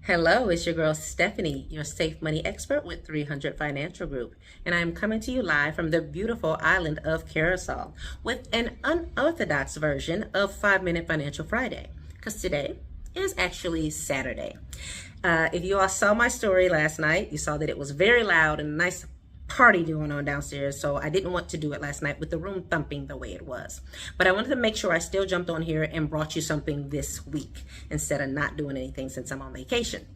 Hello, it's your girl Stephanie, your safe money expert with 300 Financial Group, and I am coming to you live from the beautiful island of Curacao with an unorthodox version of 5-Minute Financial Friday, because today is actually Saturday. If you all saw my story last night, you saw that it was very loud and a nice party going on downstairs, so I didn't want to do it last night with the room thumping the way it was. But I wanted to make sure I still jumped on here and brought you something this week instead of not doing anything since I'm on vacation.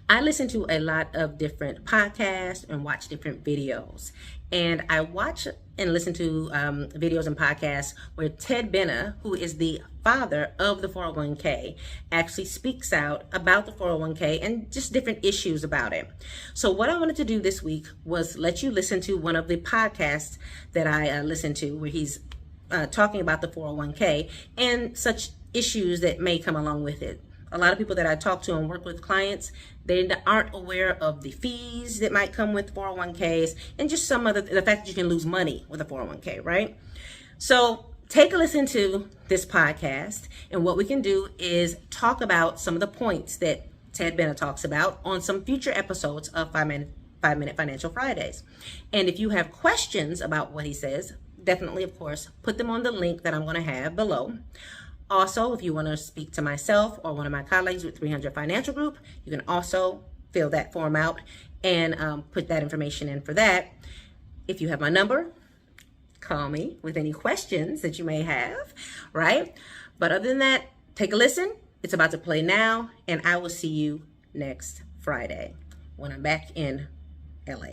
I listen to a lot of different podcasts and watch different videos. And I watch and listen to videos and podcasts where Ted Benna, who is the father of the 401k, actually speaks out about the 401k and just different issues about it. So what I wanted to do this week was let you listen to one of the podcasts that I listen to where he's talking about the 401k and such issues that may come along with it. A lot of people that I talk to and work with clients, they aren't aware of the fees that might come with 401ks and just the fact that you can lose money with a 401k, right? So take a listen to this podcast, and what we can do is talk about some of the points that Ted Benna talks about on some future episodes of 5-Minute Financial Fridays. And if you have questions about what he says, definitely, of course, put them on the link that I'm going to have below. Also, if you want to speak to myself or one of my colleagues with 300 Financial Group, you can also fill that form out and put that information in for that. If you have my number, call me with any questions that you may have, right? But other than that, take a listen. It's about to play now, and I will see you next Friday when I'm back in LA.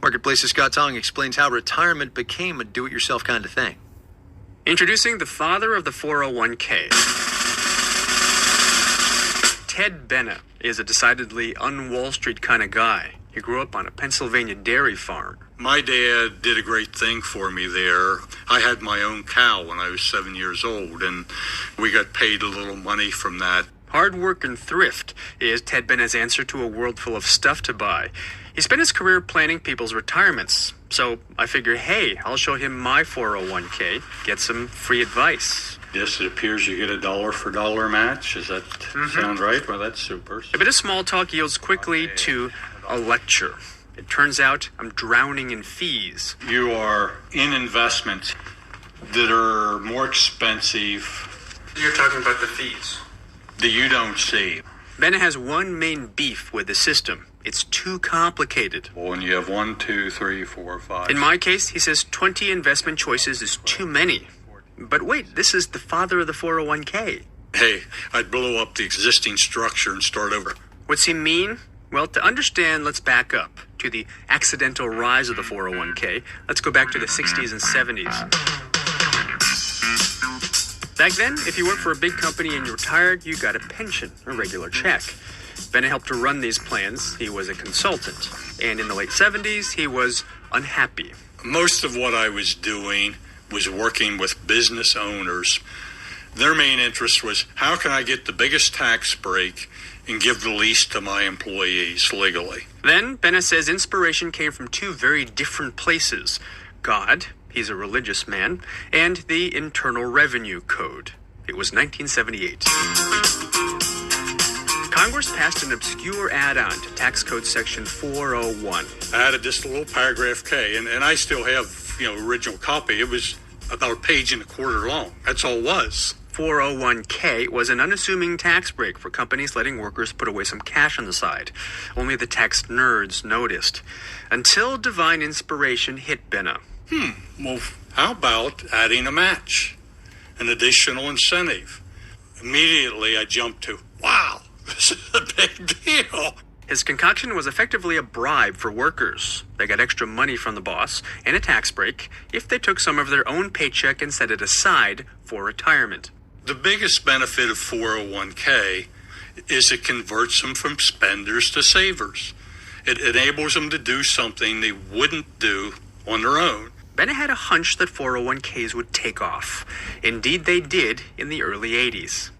Marketplace's Scott Tong explains how retirement became a do-it-yourself kind of thing. Introducing the father of the 401k. Ted Benna is a decidedly un-Wall Street kind of guy. He grew up on a Pennsylvania dairy farm. My dad did a great thing for me there. I had my own cow when I was 7 years old, and we got paid a little money from that. Hard work and thrift is Ted Benna's answer to a world full of stuff to buy. He spent his career planning people's retirements, so I figured, hey, I'll show him my 401k, get some free advice. Yes, it appears you get a dollar for dollar match. Does that sound right? Well, that's super. A bit of small talk yields quickly to a lecture. It turns out I'm drowning in fees. You are in investments that are more expensive. You're talking about the fees. That you don't see. Benna has one main beef with the system. It's too complicated. When you have 1, 2, 3, 4, 5. In my case, he says 20 investment choices is too many. But wait, this is the father of the 401k. Hey, I'd blow up the existing structure and start over. What's he mean? Well, to understand, let's back up to the accidental rise of the 401k. Let's go back to the 60s and 70s. Back then, if you worked for a big company and you retired, you got a pension, a regular check. Benna helped to run these plans. He was a consultant. And in the late 70s, he was unhappy. Most of what I was doing was working with business owners. Their main interest was, how can I get the biggest tax break and give the least to my employees legally? Then, Benna says inspiration came from two very different places. God, he's a religious man, and the Internal Revenue Code. It was 1978. Congress passed an obscure add-on to Tax Code Section 401. I added just a little paragraph K, and I still have, original copy. It was about a page and a quarter long. That's all it was. 401k was an unassuming tax break for companies letting workers put away some cash on the side. Only the tax nerds noticed. Until divine inspiration hit Benna. Well, how about adding a match? An additional incentive? Immediately I jumped to, wow, this is a big deal. His concoction was effectively a bribe for workers. They got extra money from the boss and a tax break if they took some of their own paycheck and set it aside for retirement. The biggest benefit of 401k is it converts them from spenders to savers. It enables them to do something they wouldn't do on their own. Benna had a hunch that 401ks would take off. Indeed, they did in the early 80s.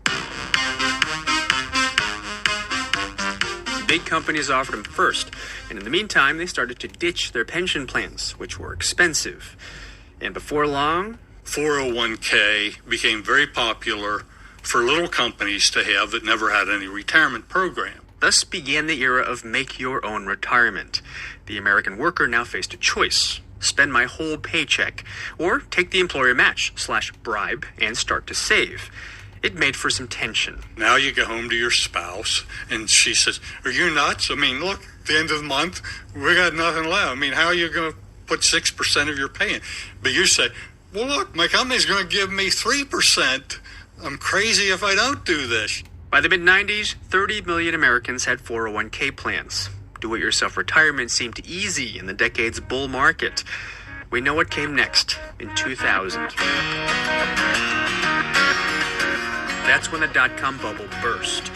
Big companies offered them first, and in the meantime, they started to ditch their pension plans, which were expensive. And before long, 401k became very popular for little companies to have that never had any retirement program. Thus began the era of make your own retirement. The American worker now faced a choice: spend my whole paycheck, or take the employer match/bribe and start to save. It made for some tension. Now you go home to your spouse and she says, "Are you nuts? I mean, look, at the end of the month, we got nothing left. I mean, how are you going to put 6% of your pay in?" But you say, "Well, look, my company's going to give me 3%. I'm crazy if I don't do this." By the mid-90s, 30 million Americans had 401k plans. Do-it-yourself retirement seemed easy in the decade's bull market. We know what came next, in 2000. That's when the dot-com bubble burst.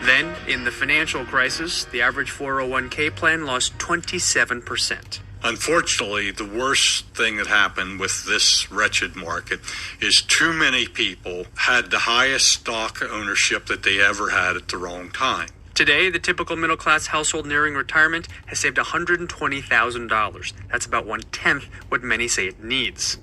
Then, in the financial crisis, the average 401k plan lost 27%. Unfortunately, the worst thing that happened with this wretched market is too many people had the highest stock ownership that they ever had at the wrong time. Today, the typical middle-class household nearing retirement has saved $120,000. That's about 1/10 what many say it needs.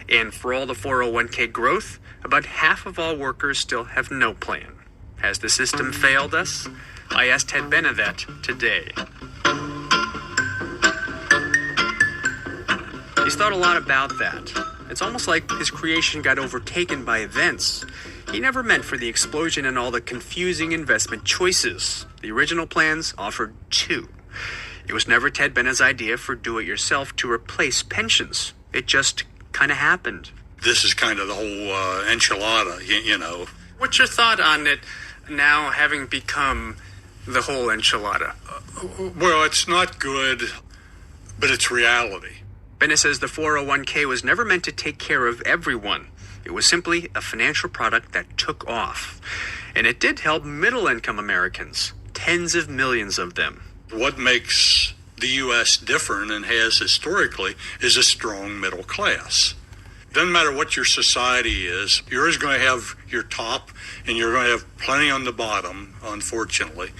And for all the 401k growth, about half of all workers still have no plan. Has the system failed us? I asked Ted Benna that today. He's thought a lot about that. It's almost like his creation got overtaken by events. He never meant for the explosion and all the confusing investment choices. The original plans offered two. It was never Ted Benna's idea for do-it-yourself to replace pensions. It just kind of happened. This is kind of the whole enchilada, you know. What's your thought on it now having become the whole enchilada? Well, it's not good, but it's reality. Benna says the 401k was never meant to take care of everyone. It was simply a financial product that took off. And it did help middle-income Americans, tens of millions of them. What makes the U.S. different and has historically is a strong middle class. Doesn't matter what your society is, you're always going to have your top and you're going to have plenty on the bottom, unfortunately.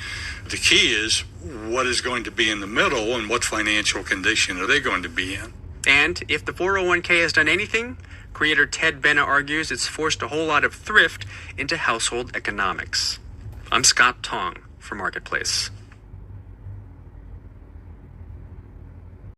The key is what is going to be in the middle and what financial condition are they going to be in. And if the 401k has done anything, creator Ted Benna argues it's forced a whole lot of thrift into household economics. I'm Scott Tong for Marketplace.